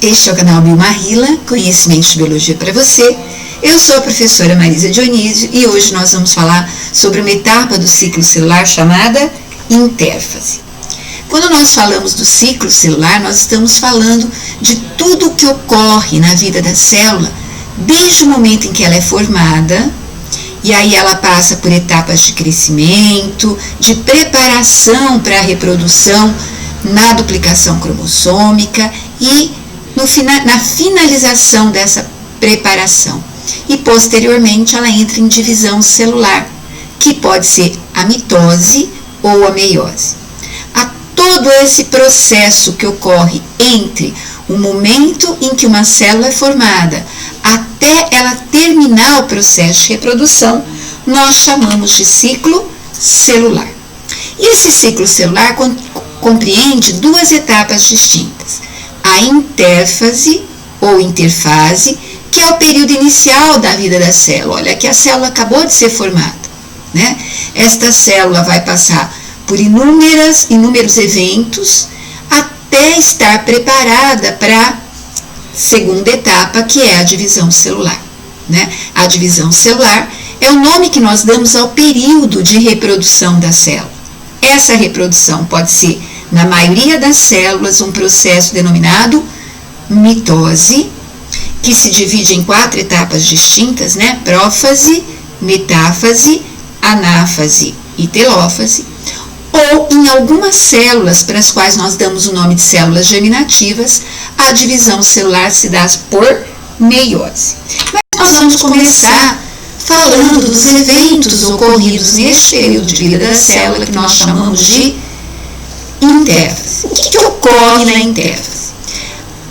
Este é o canal Biomarrila, Conhecimento de Biologia para você. Eu sou a professora Marisa Dionísio e hoje nós vamos falar sobre uma etapa do ciclo celular chamada intérfase. Quando nós falamos do ciclo celular, nós estamos falando de tudo o que ocorre na vida da célula, desde o momento em que ela é formada, e aí ela passa por etapas de crescimento, de preparação para a reprodução na duplicação cromossômica e na finalização dessa preparação. E posteriormente ela entra em divisão celular, que pode ser a mitose ou a meiose. Há todo esse processo que ocorre entre o momento em que uma célula é formada até ela terminar o processo de reprodução, nós chamamos de ciclo celular. E esse ciclo celular compreende duas etapas distintas: a intérfase ou interfase, que é o período inicial da vida da célula. Olha que a célula acabou de ser formada, né? Esta célula vai passar por inúmeros eventos até estar preparada para a segunda etapa, que é a divisão celular, né? A divisão celular é o nome que nós damos ao período de reprodução da célula. Essa reprodução pode ser, na maioria das células, um processo denominado mitose, que se divide em 4 etapas distintas, né? Prófase, metáfase, anáfase e telófase. Ou em algumas células, para as quais nós damos o nome de células germinativas, a divisão celular se dá por meiose. Mas nós vamos começar falando dos eventos ocorridos neste período de vida da célula, que nós chamamos de intérfase. O que ocorre na intérfase?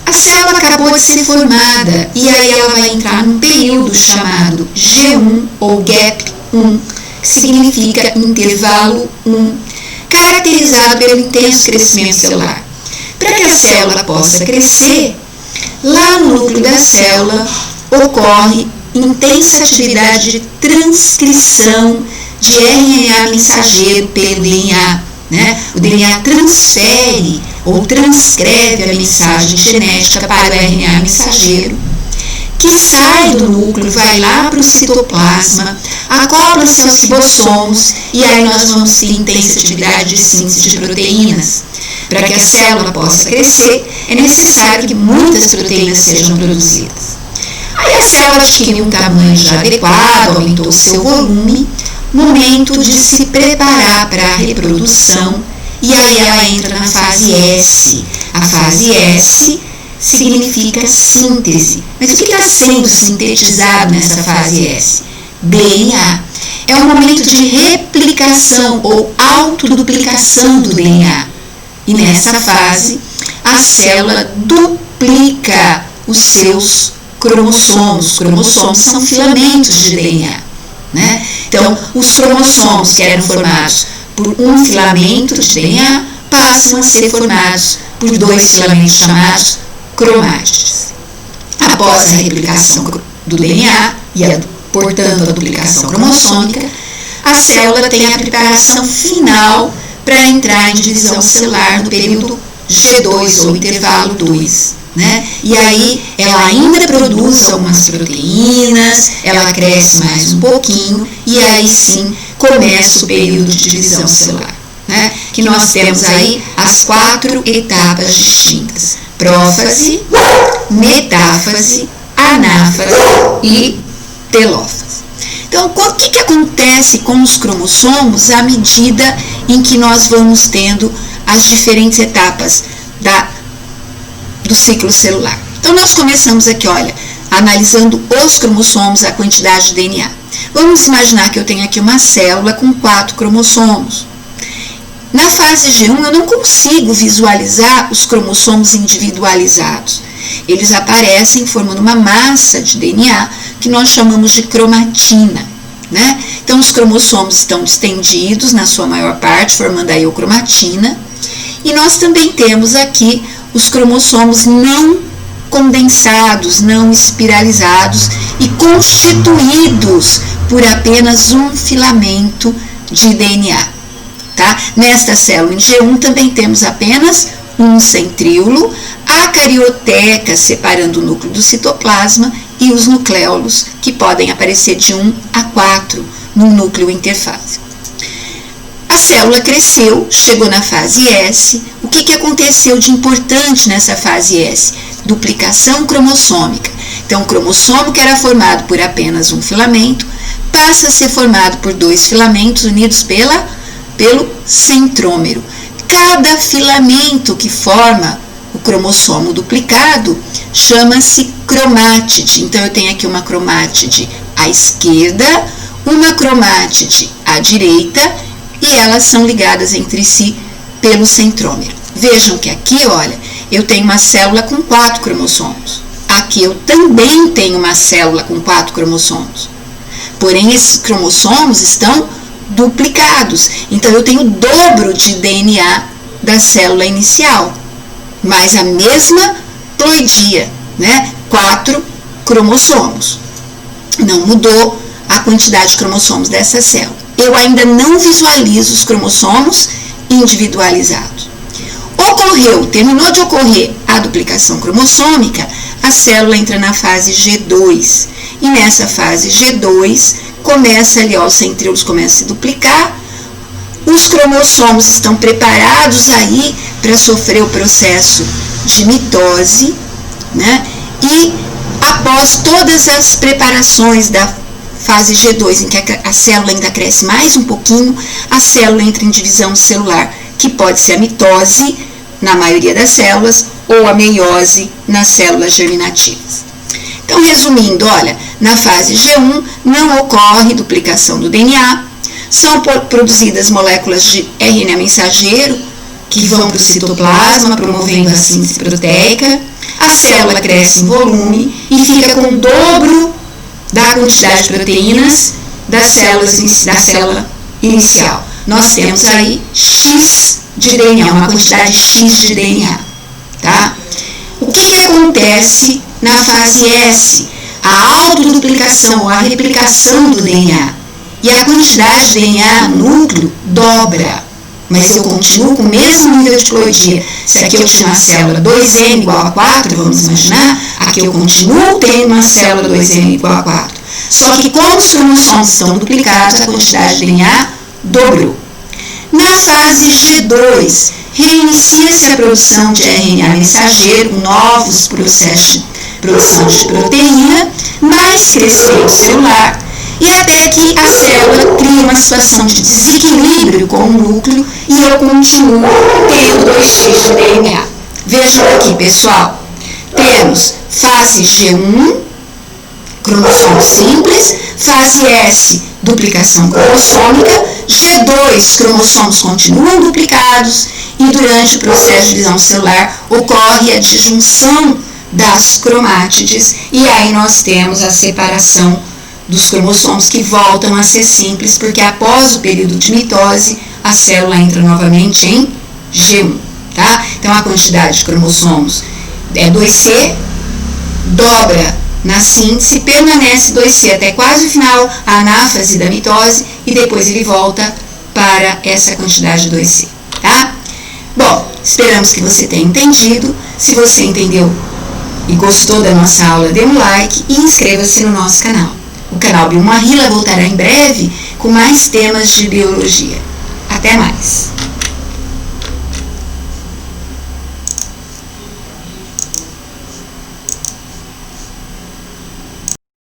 A célula acabou de ser formada e aí ela vai entrar num período chamado G1 ou Gap 1, que significa intervalo 1, caracterizado pelo intenso crescimento celular. Para que a célula possa crescer, lá no núcleo da célula ocorre intensa atividade de transcrição de RNA mensageiro pelo DNA. Né? O DNA transfere ou transcreve a mensagem genética para o RNA mensageiro, que sai do núcleo, vai lá para o citoplasma, acopla-se aos ribossomos e aí nós vamos ter intensa atividade de síntese de proteínas. Para que a célula possa crescer, é necessário que muitas proteínas sejam produzidas. Aí a célula adquiriu um tamanho já adequado, aumentou seu volume, momento de se preparar para a reprodução, e aí ela entra na fase S. A fase S significa síntese. Mas o que está sendo sintetizado nessa fase S? DNA. É um momento de replicação ou autoduplicação do DNA. E nessa fase, a célula duplica os seus cromossomos. Os cromossomos são filamentos de DNA. Né? Então, os cromossomos que eram formados por um filamento de DNA passam a ser formados por 2 filamentos chamados cromátides. Após a replicação do DNA e, portanto, a duplicação cromossômica, a célula tem a preparação final para entrar em divisão celular no período G2 ou intervalo 2. Né? E aí ela ainda produz algumas proteínas, ela cresce mais um pouquinho e aí sim começa o período de divisão celular, né? Que nós temos aí as 4 etapas distintas: prófase, metáfase, anáfase e telófase. Então, o que acontece com os cromossomos à medida em que nós vamos tendo as diferentes etapas do ciclo celular? Então, nós começamos aqui, olha, analisando os cromossomos, a quantidade de DNA. Vamos imaginar que eu tenho aqui uma célula com 4 cromossomos. Na fase G1, eu não consigo visualizar os cromossomos individualizados. Eles aparecem formando uma massa de DNA que nós chamamos de cromatina, né? Então, os cromossomos estão distendidos na sua maior parte, formando a eocromatina. E nós também temos aqui os cromossomos não condensados, não espiralizados e constituídos por apenas um filamento de DNA. Tá? Nesta célula em G1 também temos apenas um centríolo, a carioteca separando o núcleo do citoplasma e os nucléolos, que podem aparecer de 1 a 4 no núcleo interfásico. A célula cresceu, chegou na fase S. O que aconteceu de importante nessa fase S? Duplicação cromossômica. Então, o cromossomo que era formado por apenas um filamento passa a ser formado por 2 filamentos unidos pelo centrômero. Cada filamento que forma o cromossomo duplicado chama-se cromátide. Então, eu tenho aqui uma cromátide à esquerda, uma cromátide à direita, e elas são ligadas entre si pelo centrômero. Vejam que aqui, olha, eu tenho uma célula com 4 cromossomos. Aqui eu também tenho uma célula com 4 cromossomos. Porém, esses cromossomos estão duplicados. Então, eu tenho o dobro de DNA da célula inicial, mas a mesma ploidia, né? 4 cromossomos. Não mudou a quantidade de cromossomos dessa célula. Eu ainda não visualizo os cromossomos individualizados. Terminou de ocorrer a duplicação cromossômica, a célula entra na fase G2. E nessa fase G2, começa ali, ó, os centríolos começam a se duplicar, os cromossomos estão preparados aí para sofrer o processo de mitose, né? E após todas as preparações da fase G2, em que a célula ainda cresce mais um pouquinho, a célula entra em divisão celular, que pode ser a mitose na maioria das células ou a meiose nas células germinativas. Então, resumindo, olha, na fase G1 não ocorre duplicação do DNA, são produzidas moléculas de RNA mensageiro que vão para o citoplasma, promovendo a síntese proteica, a célula cresce em volume e fica com o dobro da quantidade de proteínas da célula inicial. Nós temos aí X de DNA, uma quantidade X de DNA, tá? O que acontece na fase S? A autoduplicação ou a replicação do DNA. E a quantidade de DNA no núcleo dobra. Mas eu continuo com o mesmo nível de ploidia. Se aqui eu tinha uma célula 2N igual a 4, vamos imaginar, aqui eu continuo tendo uma célula 2N igual a 4. Só que como os cromossomos estão duplicados, a quantidade de DNA dobrou. Na fase G2, reinicia-se a produção de RNA mensageiro, novos processos de produção de proteína, mais crescimento celular, e até que a célula cria uma situação de desequilíbrio com o núcleo e eu continuo tendo 2X de DNA. Vejam aqui, pessoal, temos fase G1, cromossomo simples, fase S, duplicação cromossômica, G2, cromossomos continuam duplicados e durante o processo de divisão celular ocorre a disjunção das cromátides e aí nós temos a separação dos cromossomos que voltam a ser simples porque após o período de mitose a célula entra novamente em G1, tá? Então a quantidade de cromossomos é 2C, dobra na síntese, permanece 2C até quase o final, a anáfase da mitose, e depois ele volta para essa quantidade de 2C, tá? Bom, esperamos que você tenha entendido. Se você entendeu e gostou da nossa aula, dê um like e inscreva-se no nosso canal. O canal Biomarrila voltará em breve com mais temas de biologia. Até mais!